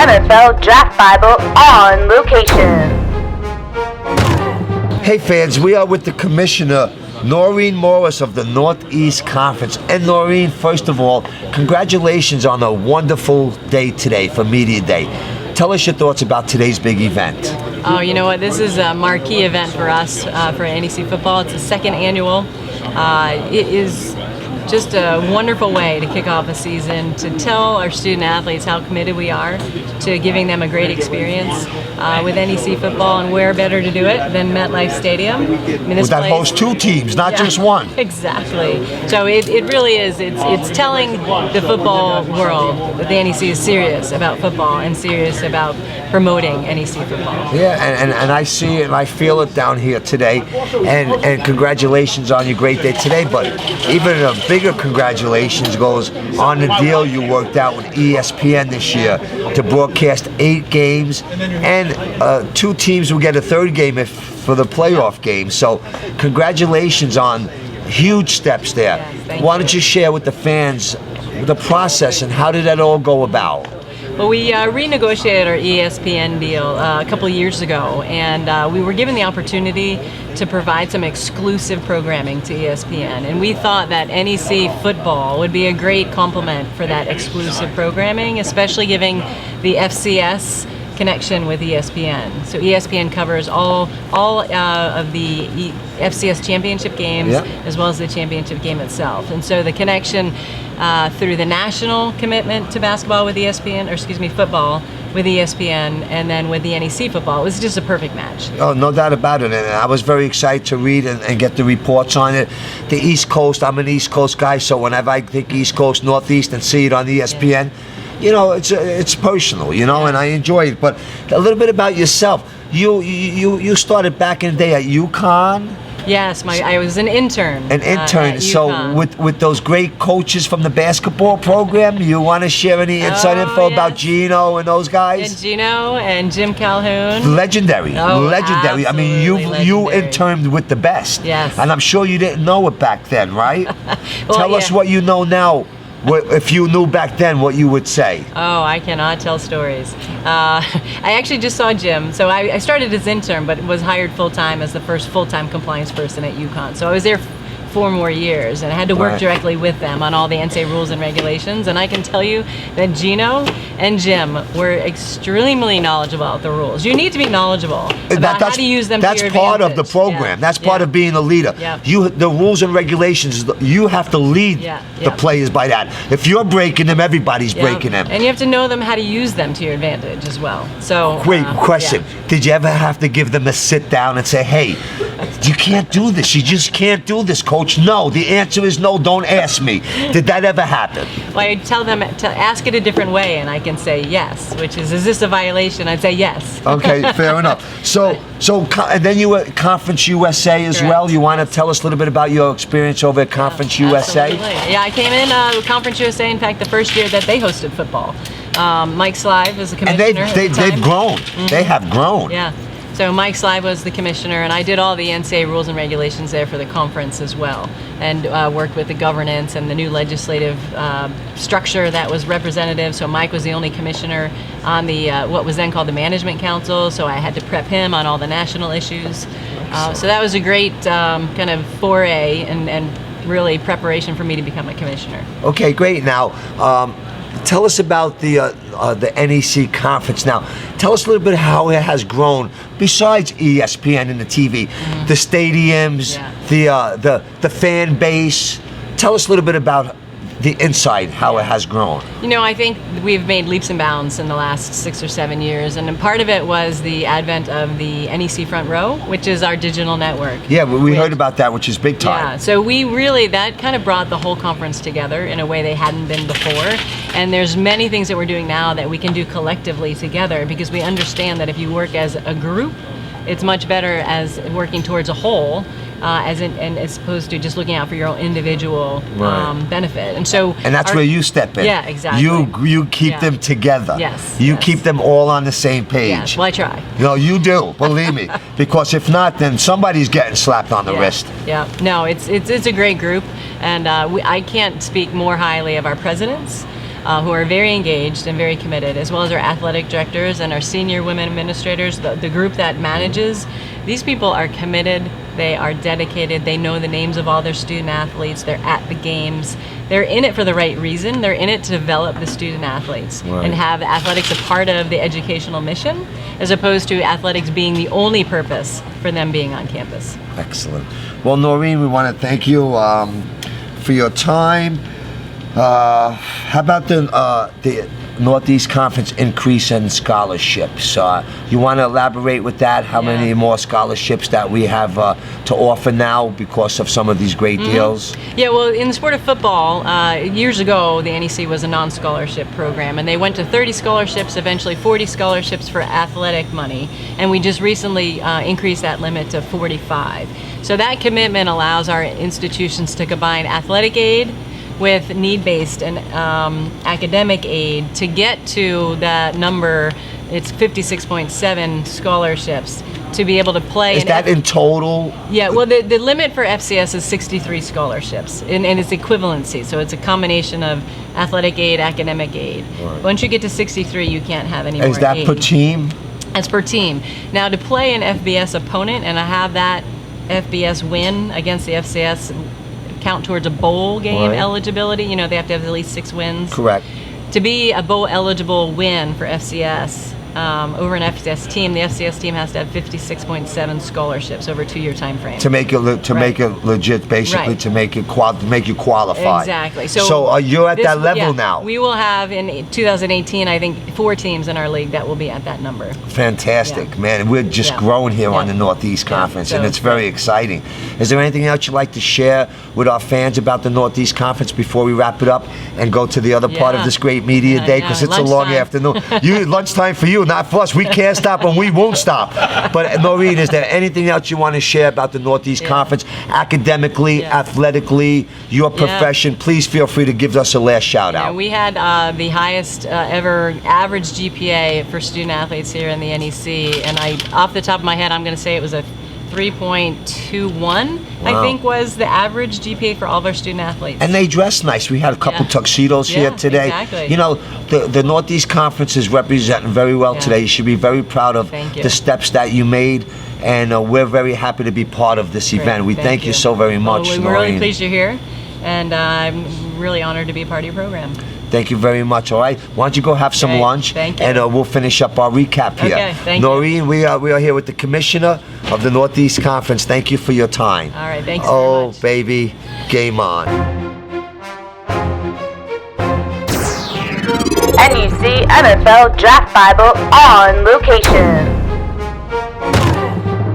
NFL Draft Bible on location. Hey fans, we are with the Commissioner, Noreen Morris of the NEC Conference. And Noreen, first of all, congratulations on a wonderful day today for Media Day. Tell us your thoughts about today's big event. Oh, you know what? This is a marquee event for us, for NEC football. It's the second annual. It is just a wonderful way to kick off a season, to tell our student athletes how committed we are to giving them a great experience with NEC football, and where better to do it than MetLife Stadium. I mean, this That place hosts two teams, not just one. Exactly. So it really is. It's telling the football world that the NEC is serious about football and serious about promoting NEC football. Yeah, and I see it and I feel it down here today. And congratulations on your great day today. But even a bigger congratulations goes on the deal you worked out with ESPN this year to broadcast 8 games, and 2 teams will get a third game for the playoff game. So congratulations on huge steps there. Yes, Why don't you share with the fans the process and how did that all go about? Well, we renegotiated our ESPN deal a couple of years ago, and we were given the opportunity to provide some exclusive programming to ESPN. And we thought that NEC football would be a great complement for that exclusive programming, especially giving the FCS connection with ESPN. So ESPN covers all of the FCS championship games, as well as the championship game itself. And so the connection through the national commitment to basketball with ESPN, or excuse me, football with ESPN, and then with the NEC football, it was just a perfect match. Oh, no doubt about it. And I was very excited to read and get the reports on it. The East Coast, I'm an East Coast guy, so whenever I think East Coast, Northeast, and see it on ESPN, you know, it's personal, you know, and I enjoy it. But a little bit about yourself. You started back in the day at UConn. Yes, I was an intern. An intern. At So UConn. with those great coaches from the basketball program, you want to share any inside info about Geno and those guys? And Geno and Jim Calhoun. Legendary. Oh, Legendary. I mean, you legendary. interned with the best. Yes. And I'm sure you didn't know it back then, right? Well, Tell us what you know now. If you knew back then, what you would say. Oh, I cannot tell stories. I actually just saw Jim. So I started as intern, but was hired full-time as the first full-time compliance person at UConn. So I was there 4 more years, and I had to work directly with them on all the NCAA rules and regulations. And I can tell you that Geno and Jim were extremely knowledgeable about the rules. You need to be knowledgeable about how to use them to your That's part of the advantage. program. That's part of being a leader. The rules and regulations, you have to lead the players by that. If you're breaking them, everybody's breaking them. And you have to know them how to use them to your advantage as well. So Great question. Did you ever have to give them a sit down and say, hey, you can't do this. You just can't do this, coach? No. The answer is no. Don't ask me. Did that ever happen? Well, I tell them to ask it a different way, and I can say yes, which is this a violation? I'd say yes. Okay, fair enough. So, and then you were at Conference USA as well. You want to tell us a little bit about your experience over at Conference USA? Absolutely. Yeah, I came in Conference USA, in fact, the first year that they hosted football. Mike Slive was the commissioner. And they've grown. They have grown. Yeah. So Mike Slive was the commissioner, and I did all the NCAA rules and regulations there for the conference as well, and worked with the governance and the new legislative structure that was representative. So Mike was the only commissioner on the what was then called the Management Council, so I had to prep him on all the national issues. So that was a great kind of foray and really preparation for me to become a commissioner. Okay, great. Now, tell us about the NEC Conference. Now, tell us a little bit how it has grown. Besides ESPN and the TV, the stadiums, the fan base. Tell us a little bit about the inside, how it has grown. You know, I think we've made leaps and bounds in the last 6 or 7 years, and part of it was the advent of the NEC Front Row, which is our digital network. Yeah, we heard about that, which is big time. Yeah, so that kind of brought the whole conference together in a way they hadn't been before. And there's many things that we're doing now that we can do collectively together, because we understand that if you work as a group, it's much better as working towards a whole. As opposed to just looking out for your own individual benefit, and that's where you step in. Yeah, exactly. You keep them together. Yes. You keep them all on the same page. Yes. Well, I try. No, you do. Believe me, because if not, then somebody's getting slapped on the wrist. Yeah. No, it's a great group, and I can't speak more highly of our presidents. who are very engaged and very committed, as well as our athletic directors and our senior women administrators, the group that manages. These people are committed, they are dedicated, they know the names of all their student athletes, they're at the games. They're in it for the right reason. They're in it to develop the student athletes and have athletics a part of the educational mission, as opposed to athletics being the only purpose for them being on campus. Excellent. Well, Noreen, we want to thank you for your time. How about the Northeast Conference increase in scholarships? You want to elaborate with that? How many more scholarships that we have to offer now because of some of these great deals? Yeah, well, in the sport of football, years ago, the NEC was a non-scholarship program, and they went to 30 scholarships, eventually 40 scholarships for athletic money, and we just recently increased that limit to 45. So that commitment allows our institutions to combine athletic aid with need-based and academic aid to get to that number. It's 56.7 scholarships to be able to play. Is that in total? Yeah, well, the limit for FCS is 63 scholarships, and it's equivalency, so it's a combination of athletic aid, academic aid. Right. Once you get to 63, you can't have any more aid. Is that per team? That's per team. Now, to play an FBS opponent and to have that FBS win against the FCS count towards a bowl game eligibility, you know, they have to have at least 6 wins. Correct. To be a bowl eligible win for FCS, over an FCS team, the FCS team has to have 56.7 scholarships over a 2-year time frame. To make it make it legit, basically, to make it make you qualify. Exactly. So you're at that level now. We will have in 2018, I think, 4 teams in our league that will be at that number. Fantastic, man. We're just growing here on the Northeast Conference, and it's very exciting. Is there anything else you'd like to share with our fans about the Northeast Conference before we wrap it up and go to the other part of this great media day? Because it's a long afternoon. Lunchtime for you, not for us. We can't stop and we won't stop. But Noreen, is there anything else you want to share about the Northeast Conference, academically, athletically, your profession? Please feel free to give us a last shout out. We had the highest ever average GPA for student athletes here in the NEC, and off the top of my head, I'm going to say it was a 3.21, I think, was the average GPA for all of our student athletes. And they dress nice. We had a couple tuxedos here today. Exactly. You know, the Northeast Conference is representing very well today. You should be very proud of the steps that you made, and we're very happy to be part of this event. We thank you so very much, Noreen. We're really pleased you're here, and I'm really honored to be a part of your program. Thank you very much. All right, why don't you go have some lunch, and we'll finish up our recap here. Okay, thank you. Noreen, we are here with the Commissioner of the Northeast Conference. Thank you for your time. All right, thanks very much. Oh, baby, game on. NUC NFL Draft Bible on location.